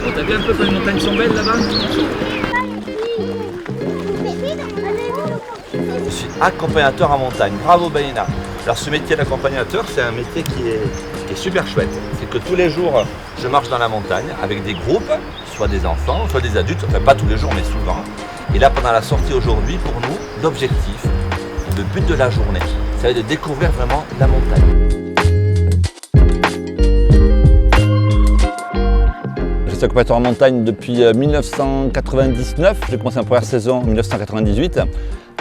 Bon, t'as vu un peu quand les montagnes sont belles là-bas? Je suis accompagnateur en montagne. Bravo Baïna. Alors ce métier d'accompagnateur, c'est un métier qui est super chouette. C'est que tous les jours, je marche dans la montagne avec des groupes, soit des enfants, soit des adultes, enfin pas tous les jours, mais souvent. Et là, pendant la sortie aujourd'hui, pour nous, l'objectif, le but de la journée, ça va être de découvrir vraiment la montagne. Je suis accompagnateur en montagne depuis 1999. J'ai commencé ma première saison en 1998.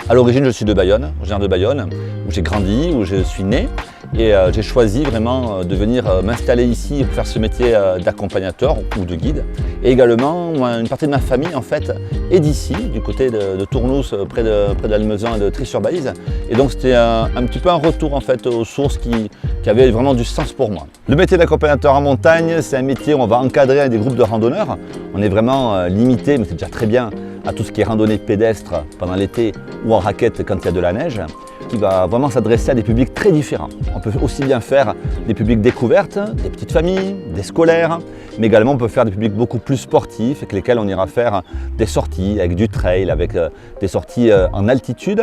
À l'origine, je suis de Bayonne, originaire de Bayonne, où j'ai grandi, où je suis né. Et j'ai choisi vraiment de venir m'installer ici pour faire ce métier d'accompagnateur ou de guide. Et également, une partie de ma famille en fait est d'ici, du côté de Tournouse, près de l'Almezan et de Trie-sur-Baïse. Et donc c'était un petit peu un retour en fait aux sources qui avait vraiment du sens pour moi. Le métier d'accompagnateur en montagne, c'est un métier où on va encadrer des groupes de randonneurs. On est vraiment limité, mais c'est déjà très bien, à tout ce qui est randonnée pédestre pendant l'été ou en raquette quand il y a de la neige, qui va vraiment s'adresser à des publics très différents. On peut aussi bien faire des publics découvertes, des petites familles, des scolaires, mais également on peut faire des publics beaucoup plus sportifs avec lesquels on ira faire des sorties avec du trail, avec des sorties en altitude,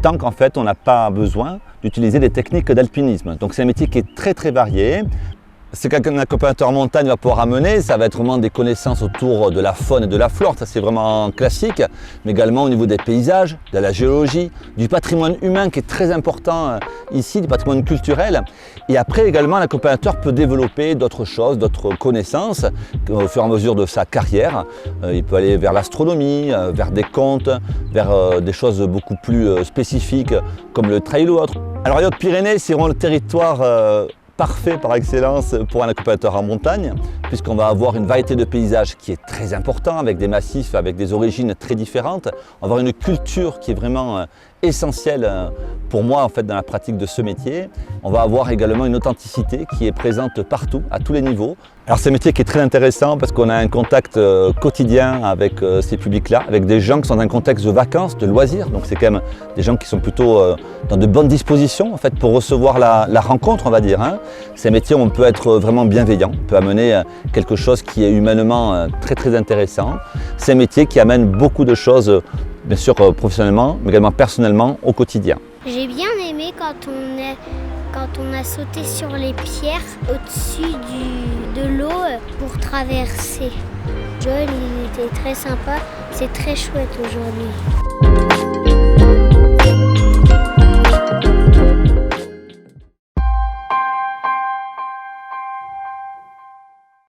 tant qu'en fait on n'a pas besoin d'utiliser des techniques d'alpinisme. Donc c'est un métier qui est très très varié. Ce qu'un accompagnateur en montagne va pouvoir amener, ça va être vraiment des connaissances autour de la faune et de la flore, ça c'est vraiment classique, mais également au niveau des paysages, de la géologie, du patrimoine humain qui est très important ici, du patrimoine culturel. Et après également, l'accompagnateur peut développer d'autres choses, d'autres connaissances au fur et à mesure de sa carrière. Il peut aller vers l'astronomie, vers des contes, vers des choses beaucoup plus spécifiques comme le trail ou autre. Alors les Hautes-Pyrénées, c'est vraiment le territoire parfait par excellence pour un accompagnateur en montagne, puisqu'on va avoir une variété de paysages qui est très important, avec des massifs, avec des origines très différentes. On va avoir une culture qui est vraiment essentielle pour moi en fait dans la pratique de ce métier. On va avoir également une authenticité qui est présente partout, à tous les niveaux. Alors c'est un métier qui est très intéressant parce qu'on a un contact quotidien avec ces publics-là, avec des gens qui sont dans un contexte de vacances, de loisirs. Donc c'est quand même des gens qui sont plutôt dans de bonnes dispositions en fait pour recevoir la rencontre, on va dire. Hein. C'est un métier où on peut être vraiment bienveillant, on peut amener quelque chose qui est humainement très très intéressant. C'est un métier qui amène beaucoup de choses, bien sûr professionnellement, mais également personnellement au quotidien. J'ai bien aimé quand on a sauté sur les pierres au-dessus de l'eau pour traverser. Joël, il était très sympa, c'est très chouette aujourd'hui.